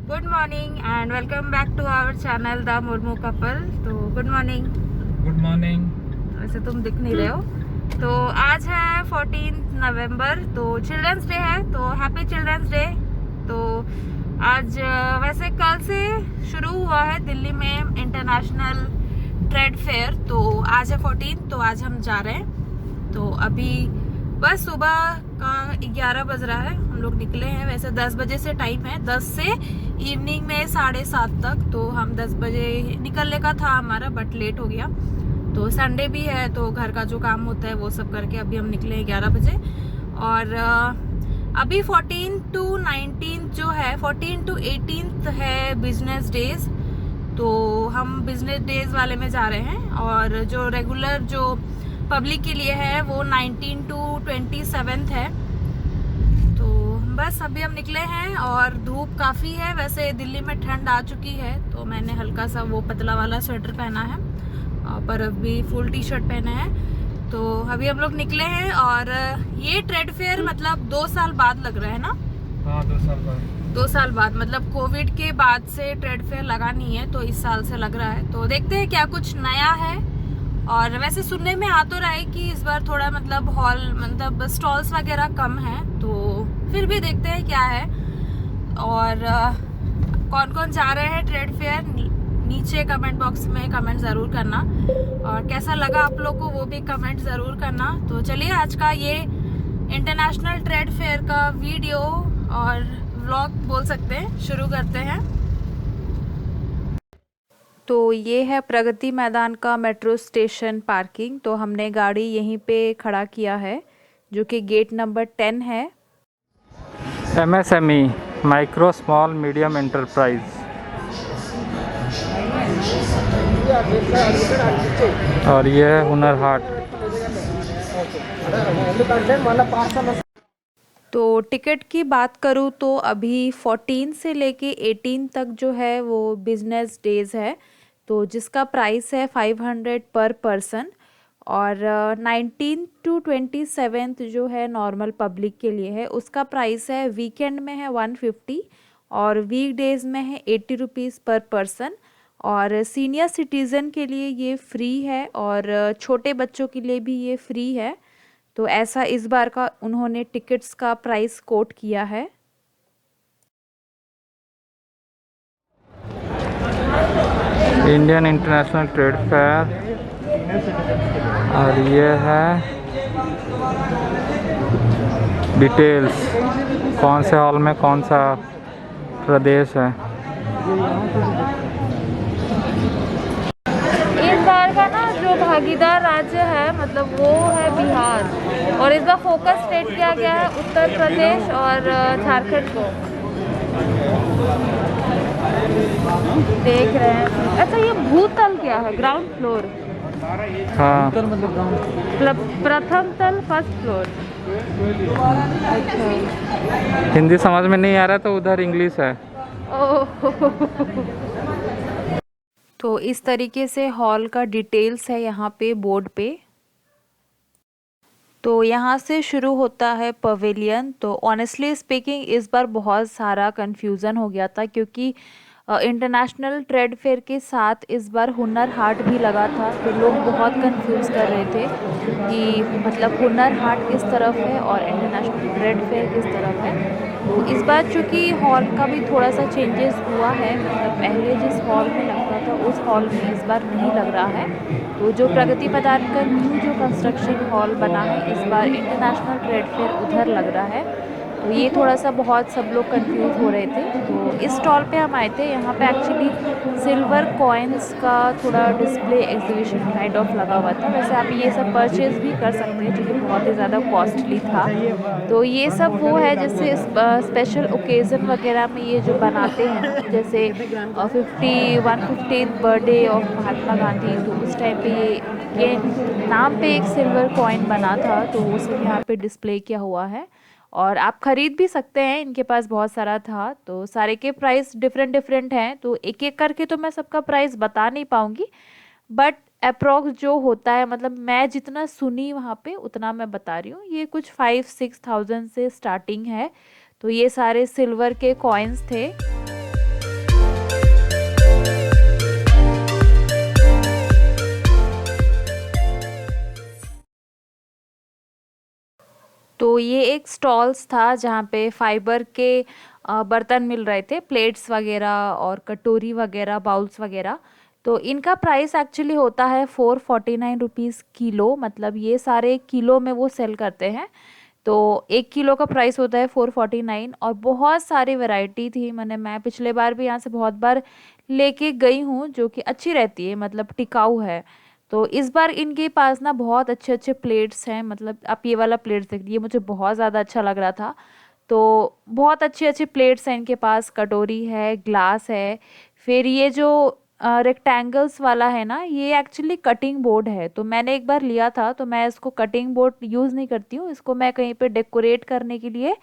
Good morning and welcome back to our channel the Murmu couple. तो good morning. Good morning. वैसे तुम दिख नहीं रहे हो। तो आज है 14 नवंबर, तो चिल्ड्रंस डे है, तो हैप्पी चिल्ड्रंस डे। तो आज वैसे कल से शुरू हुआ है दिल्ली में इंटरनेशनल ट्रेड फेयर। तो आज है 14, तो आज हम जा रहे हैं। तो अभी बस सुबह का 11 बज रहा है, हम लोग निकले हैं। वैसे 10 बजे से टाइम है, 10 से इवनिंग में 7:30 तक। तो हम 10 बजे निकलने का था हमारा, बट लेट हो गया। तो संडे भी है, तो घर का जो काम होता है वो सब करके अभी हम निकले हैं 11 बजे। और अभी 14 टू 19 जो है, 14 टू 18 है बिजनेस डेज। तो हम बिजनेस डेज वाले में जा रहे हैं, और जो रेगुलर जो पब्लिक के लिए है वो 19 टू 27 है। तो बस अभी हम निकले हैं, और धूप काफ़ी है। वैसे दिल्ली में ठंड आ चुकी है, तो मैंने हल्का सा वो पतला वाला स्वेटर पहना है, पर अभी फुल टी शर्ट पहना है। तो अभी हम लोग निकले हैं, और ये ट्रेड फेयर मतलब 2 साल बाद लग रहा है ना। हाँ, 2 साल बाद। 2 साल बाद, मतलब कोविड के बाद से ट्रेड फेयर लगा नहीं है, तो इस साल से लग रहा है। तो देखते हैं क्या कुछ नया है। और वैसे सुनने में आ तो रहा है कि इस बार थोड़ा मतलब हॉल मतलब स्टॉल्स वगैरह कम है, तो फिर भी देखते हैं क्या है। और कौन कौन जा रहे हैं ट्रेड फेयर, नीचे कमेंट बॉक्स में कमेंट ज़रूर करना, और कैसा लगा आप लोग को वो भी कमेंट ज़रूर करना। तो चलिए आज का ये इंटरनेशनल ट्रेड फेयर का वीडियो और व्लॉग बोल सकते हैं, शुरू करते हैं। तो ये है प्रगति मैदान का मेट्रो स्टेशन पार्किंग। तो हमने गाड़ी यहीं पे खड़ा किया है, जो कि गेट नंबर 10 है। MSME, micro small medium enterprise. और ये है हुनर हाट। तो टिकट की बात करूँ तो अभी 14 से लेके 18 तक जो है वो बिजनेस डेज है, तो जिसका प्राइस है 500 पर पर्सन। और 19 टू 27 जो है नॉर्मल पब्लिक के लिए है, उसका प्राइस है वीकेंड में है 150, और वीक डेज में है 80 रुपीज़ पर पर्सन। और सीनियर सिटीज़न के लिए ये फ्री है, और छोटे बच्चों के लिए भी ये फ्री है। तो ऐसा इस बार का उन्होंने टिकट्स का प्राइस कोट किया है। Indian international trade fair. और ये है डिटेल्स, कौन से हॉल में कौन सा प्रदेश है। इस बार का ना जो भागीदार राज्य है मतलब वो है बिहार, और इस बार फोकस स्टेट किया गया है उत्तर प्रदेश और झारखंड को। देख रहे हैं। अच्छा, ये भूतल क्या है? Ground floor. हाँ, प्रथम तल फर्स्ट फ्लोर। अच्छा, हिंदी समझ में नहीं आ रहा तो उधर इंग्लिश है। तो इस तरीके से हॉल का डिटेल्स है यहाँ पे बोर्ड पे। तो यहाँ से शुरू होता है पवेलियन। तो ऑनेस्टली स्पीकिंग इस बार बहुत सारा कंफ्यूजन हो गया था, क्योंकि इंटरनेशनल ट्रेड फेयर के साथ इस बार हुनर हाट भी लगा था। तो लोग बहुत कंफ्यूज कर रहे थे कि मतलब हुनर हाट किस तरफ है और इंटरनेशनल ट्रेड फेयर किस तरफ है। तो इस बार चूँकि हॉल का भी थोड़ा सा चेंजेस हुआ है, मतलब पहले जिस हॉल में लगता था उस हॉल में इस बार नहीं लग रहा है। तो जो प्रगति मैदान का न्यू जो कंस्ट्रक्शन हॉल बना है, इस बार इंटरनेशनल ट्रेड फेयर उधर लग रहा है। तो ये थोड़ा सा बहुत सब लोग कंफ्यूज हो रहे थे। तो इस स्टॉल पे हम आए थे, यहाँ पे एक्चुअली सिल्वर कॉइन्स का थोड़ा डिस्प्ले एग्जीबिशन काइंड ऑफ लगा हुआ था। वैसे आप ये सब परचेज भी कर सकते हैं, जो कि बहुत ही ज़्यादा कॉस्टली था। तो ये सब वो है जैसे स्पेशल ओकेज़न वगैरह में ये जो बनाते हैं, जैसे 150th birthday of Mahatma Gandhi, तो उस टाइम पे ये नाम पे एक सिल्वर कॉइन बना था, तो वो सब यहाँ पे डिस्प्ले किया हुआ है। और आप ख़रीद भी सकते हैं, इनके पास बहुत सारा था। तो सारे के प्राइस डिफरेंट डिफरेंट हैं, तो एक एक करके तो मैं सबका प्राइस बता नहीं पाऊँगी, बट अप्रॉक्स जो होता है, मतलब मैं जितना सुनी वहाँ पे उतना मैं बता रही हूँ। ये कुछ 5-6 थाउजेंड से स्टार्टिंग है। तो ये सारे सिल्वर के कॉइन्स थे। तो ये एक स्टॉल्स था जहाँ पे फाइबर के बर्तन मिल रहे थे, प्लेट्स वगैरह और कटोरी वगैरह, बाउल्स वगैरह। तो इनका प्राइस एक्चुअली होता है 449 रुपीज़ किलो, मतलब ये सारे किलो में वो सेल करते हैं। तो 1 किलो का प्राइस होता है 449 और बहुत सारी वैरायटी थी। मैं पिछले बार भी यहाँ से बहुत बार लेके गई हूँ, जो कि अच्छी रहती है, मतलब टिकाऊ है। तो इस बार इनके पास ना बहुत अच्छे अच्छे प्लेट्स हैं, मतलब आप ये वाला प्लेट्स देख लीजिए, मुझे बहुत ज़्यादा अच्छा लग रहा था। तो बहुत अच्छे अच्छे प्लेट्स हैं इनके पास, कटोरी है, ग्लास है। फिर ये जो रेक्टेंगल्स वाला है ना, ये एक्चुअली कटिंग बोर्ड है। तो मैंने एक बार लिया था, तो मैं इसको कटिंग बोर्ड यूज़ नहीं करती हूँ, इसको मैं कहीं पे डेकोरेट करने के लिए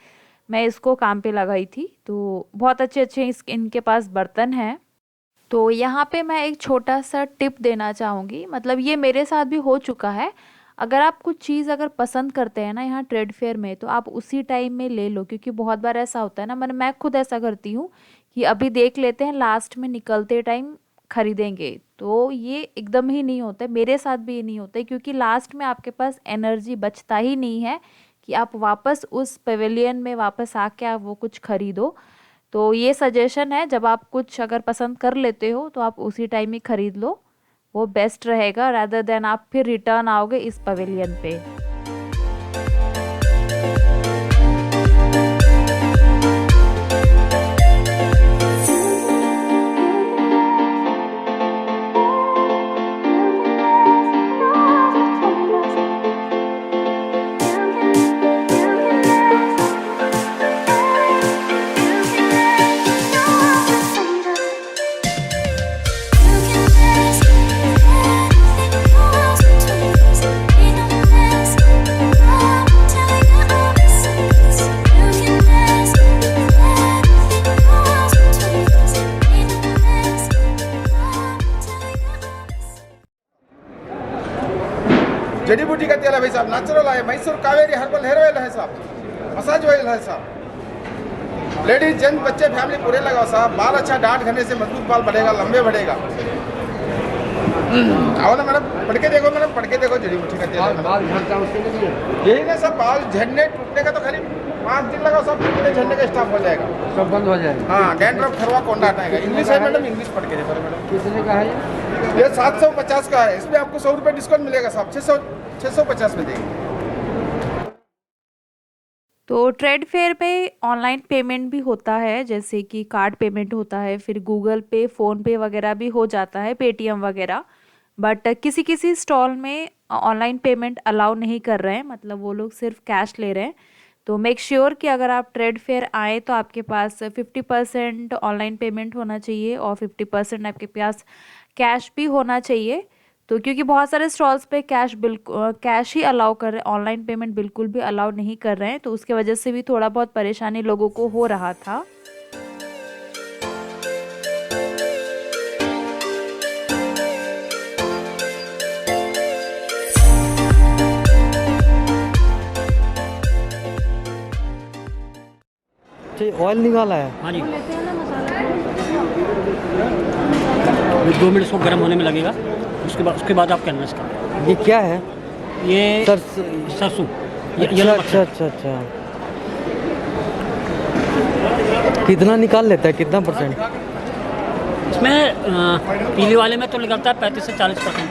मैं इसको काम पे लगाई थी। तो बहुत अच्छे अच्छे इनके पास बर्तन हैं। तो यहाँ पे मैं एक छोटा सा टिप देना चाहूँगी, मतलब ये मेरे साथ भी हो चुका है। अगर आप कुछ चीज़ अगर पसंद करते हैं ना यहाँ ट्रेड फेयर में, तो आप उसी टाइम में ले लो, क्योंकि बहुत बार ऐसा होता है ना, मैं खुद ऐसा करती हूँ कि अभी देख लेते हैं, लास्ट में निकलते टाइम खरीदेंगे। तो ये एकदम ही नहीं होता है, मेरे साथ भी ये नहीं होता है, क्योंकि लास्ट में आपके पास एनर्जी बचता ही नहीं है कि आप वापस उस पवेलियन में वापस आके आप वो कुछ खरीदो। तो ये सजेशन है, जब आप कुछ अगर पसंद कर लेते हो तो आप उसी टाइम ही खरीद लो, वो बेस्ट रहेगा, रादर देन आप फिर रिटर्न आओगे इस पवेलियन पे। जड़ी बूटी का तेल है भाई साहब, नेचुरल है, Mysore Kaveri herbal hair oil है साहब, मसाज ऑयल है साहब। लेडीज जेंट्स बच्चे फैमिली पूरे लगाओ साहब, बाल अच्छा डांट घने से मजबूत बाल बढ़ेगा, लंबे बढ़ेगा। आओ ना मैडम, पढ़ के देखो मैडम, पढ़ के देखो, जड़ी बूटी का तेल है। यही ना सब, बाल झड़ने टूटने का तो खाली 5 दिन लगाओ, सब टूटने झड़ने का स्टाफ हो जाएगा, सब बंद हो जाएगा। हाँ, डैंड्रफ खरवा कोंडा हटाएगा। इंग्लिश है मैडम, इंग्लिश पढ़ के देखो मैडम। कितने का है ये 750 का है, इसमें आपको 100 रुपये डिस्काउंट मिलेगा साहब, 650 में देंगे। तो ट्रेड फेयर पे ऑनलाइन पेमेंट भी होता है, जैसे कि कार्ड पेमेंट होता है, फिर गूगल पे, फ़ोन पे वगैरह भी हो जाता है, पेटीएम वगैरह। बट किसी किसी स्टॉल में ऑनलाइन पेमेंट अलाउ नहीं कर रहे हैं, मतलब वो लोग सिर्फ कैश ले रहे हैं। तो मेक श्योर कि अगर आप ट्रेड फेयर आए तो आपके पास 50% ऑनलाइन पेमेंट होना चाहिए और 50% आपके पास कैश भी होना चाहिए। तो क्योंकि बहुत सारे स्टॉल्स पे कैश ही अलाउ कर रहे हैं, ऑनलाइन पेमेंट बिल्कुल भी अलाउ नहीं कर रहे हैं, तो उसके वजह से भी थोड़ा बहुत परेशानी लोगों को हो रहा था। ऑयल निकाला है। हाँ जी, ये 2 मिनट इसको गर्म होने में लगेगा, उसके बाद आप कैनवस का। ये क्या है? ये सरसों। अच्छा। कितना निकाल लेता है, कितना परसेंट? इसमें पीली वाले में तो निकलता है 35 से 40%,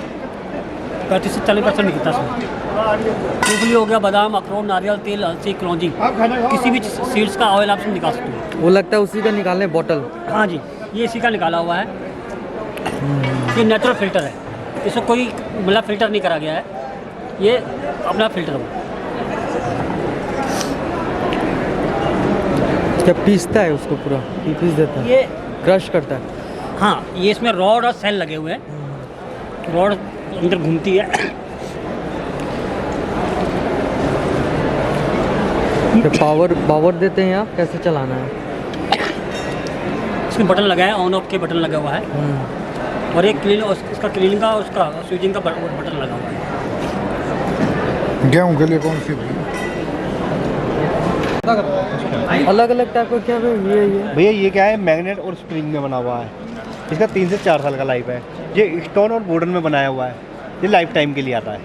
35 से 40% निकलता है इसमें। मूंगफली हो गया, बादाम, अखरोट, नारियल तेल, अलसी, कलौंजी, किसी भी सीड्स का ऑयल आप निकाल सकते हो। वो लगता है उसी का निकालने बॉटल। हाँ जी, ये इसी का निकाला हुआ है। ये नेचुरल फिल्टर है, इसको कोई मतलब फिल्टर नहीं करा गया है, ये अपना फिल्टर हुआ। क्या पीसता है उसको पूरा? पीस देता है, ये क्रश करता है। हाँ, ये इसमें रॉड और सेल लगे हुए हैं, रॉड अंदर घूमती है। तो पावर देते हैं आप, कैसे चलाना है? इसमें बटन लगा है, ऑन ऑफ के बटन लगा हुआ है, और एक इसका क्लीनिंग का, उसका स्विचिंग का बटन लगा हुआ है। गेहूँ के लिए कौन सी? अलग अलग टाइप का क्या है ये? भैया ये क्या है, मैग्नेट और स्प्रिंग में बना हुआ है। इसका 3 से 4 साल का लाइफ है। ये स्टोन और गोल्डन में बनाया हुआ है, ये लाइफ टाइम के लिए आता है।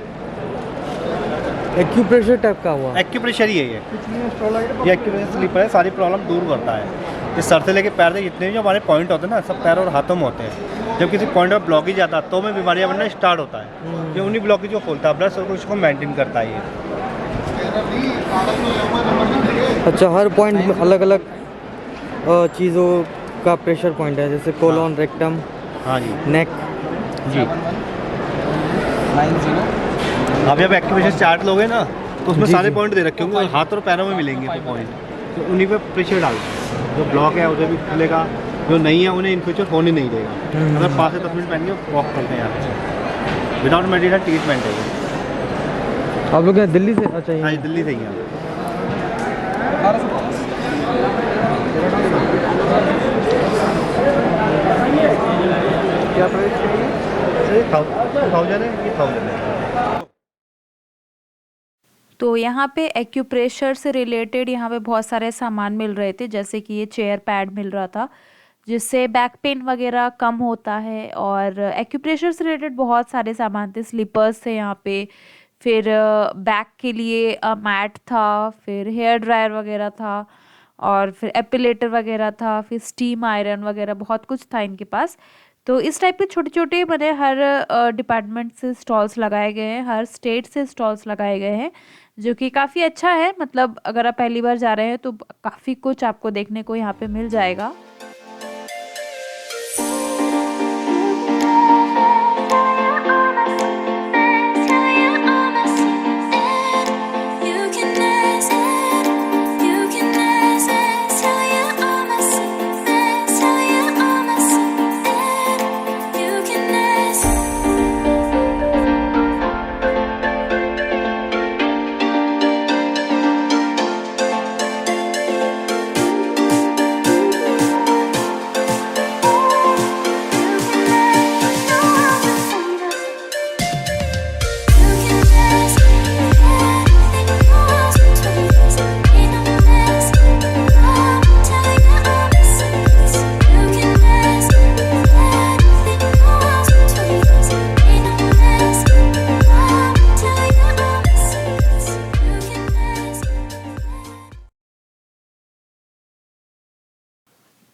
एक्यूप्रेशर टाइप का हुआ। एक्यूप्रेशर ही है ये एक्यूप्रेशर स्लीपर है, सारी प्रॉब्लम दूर करता है। इस सर से लेके पैर तक जितने भी जो हमारे पॉइंट होते हैं ना, सब पैर और हाथों में होते हैं। जब किसी पॉइंट पर ब्लॉकेज आता है तो में बीमारियाँ बनना स्टार्ट होता है। ये उन्हीं ब्लॉकेज को खोलता है, ब्लड सर्कुलेशन उसको मेंटेन करता है ये। अच्छा, हर पॉइंट में अलग अलग चीज़ों का प्रेशर पॉइंट है, जैसे कोलोन, रेक्टम, हाँ जी, नेक। जी। आप जब एक्यूप्रेशर चार्ट लोगे ना तो उसमें जी, सारे जी। पॉइंट दे रखे होंगे और हाथ और पैरों में मिलेंगे तो पॉइंट, तो उन्हीं पे प्रेशर डालना। जो ब्लॉक है उसे भी खुलेगा, जो नहीं है उन्हें इन फ्यूचर होने नहीं देगा। अगर 5 से 10 मिनट पहन के वॉक करते हैं यहाँ पे, विदाउट मेडिसिन ट्रीटमेंट है ये। आप लोग यहाँ दिल्ली से? अच्छा, हाँ ये जी, दिल्ली से ही हैं। क्या प्राइस चाहिए? 1000 है, ये 1000 है। तो यहाँ पे एक्यूप्रेशर से रिलेटेड यहाँ पे बहुत सारे सामान मिल रहे थे, जैसे कि ये चेयर पैड मिल रहा था जिससे बैक पेन वगैरह कम होता है, और एक्यूप्रेशर से रिलेटेड बहुत सारे सामान थे। स्लीपर्स थे यहाँ पे, फिर बैक के लिए मैट था, फिर हेयर ड्रायर वगैरह था, और फिर एपिलेटर वगैरह था, फिर स्टीम आयरन वगैरह, बहुत कुछ था इनके पास। तो इस टाइप के छोटे छोटे मैंने हर डिपार्टमेंट से स्टॉल्स लगाए गए हैं, हर स्टेट से स्टॉल्स लगाए गए हैं, जो कि काफ़ी अच्छा है। मतलब अगर आप पहली बार जा रहे हैं तो काफ़ी कुछ आपको देखने को यहाँ पे मिल जाएगा।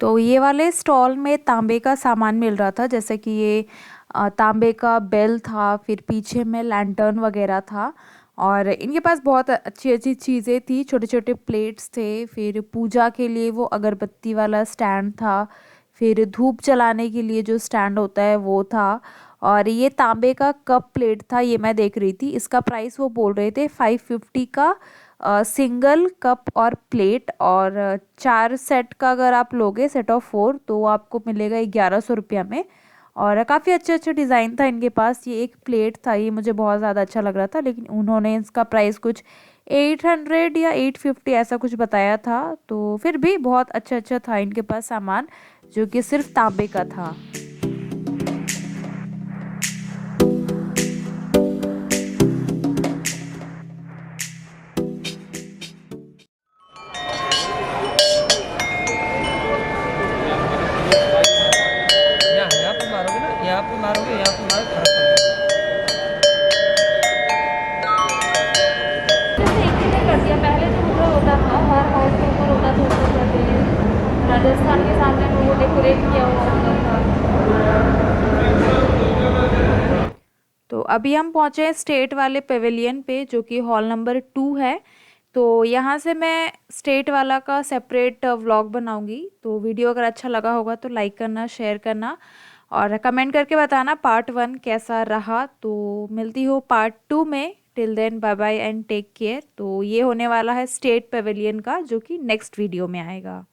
तो ये वाले स्टॉल में तांबे का सामान मिल रहा था, जैसे कि ये तांबे का बेल था, फिर पीछे में लैंटर्न वगैरह था, और इनके पास बहुत अच्छी अच्छी चीज़ें थी। छोटे छोटे प्लेट्स थे, फिर पूजा के लिए वो अगरबत्ती वाला स्टैंड था, फिर धूप जलाने के लिए जो स्टैंड होता है वो था, और ये तांबे का कप प्लेट था, ये मैं देख रही थी। इसका प्राइस वो बोल रहे थे 550 का सिंगल कप और प्लेट, और 4 सेट का अगर आप लोगे, सेट ऑफ 4, तो आपको मिलेगा 1100 रुपया में। और काफ़ी अच्छे अच्छे डिज़ाइन था इनके पास। ये एक प्लेट था, ये मुझे बहुत ज़्यादा अच्छा लग रहा था, लेकिन उन्होंने इसका प्राइस कुछ 800 या 850 ऐसा कुछ बताया था। तो फिर भी बहुत अच्छा अच्छा था इनके पास सामान, जो कि सिर्फ तांबे का था। यहाँ पे मारोगे ना, यहाँ पे मारोगे, यहाँ पे मारोगे, फर्क पड़ेगा। कर दिया, पहले तो ऊपर होता था, हर हाउस के ऊपर होता था, ऊपर जाते राजस्थान के सामने में वो डेकोरेट किया हुआ होता था। तो अभी हम पहुँचे हैं स्टेट वाले पेविलियन पे, जो कि हॉल नंबर 2 है। तो यहाँ से मैं स्टेट वाला का सेपरेट व्लॉग बनाऊंगी। तो वीडियो अगर अच्छा लगा होगा तो लाइक करना, शेयर करना, और कमेंट करके बताना पार्ट 1 कैसा रहा। तो मिलती हो पार्ट 2 में। Till then bye bye and take care. तो ये होने वाला है स्टेट पेविलियन का, जो कि नेक्स्ट वीडियो में आएगा।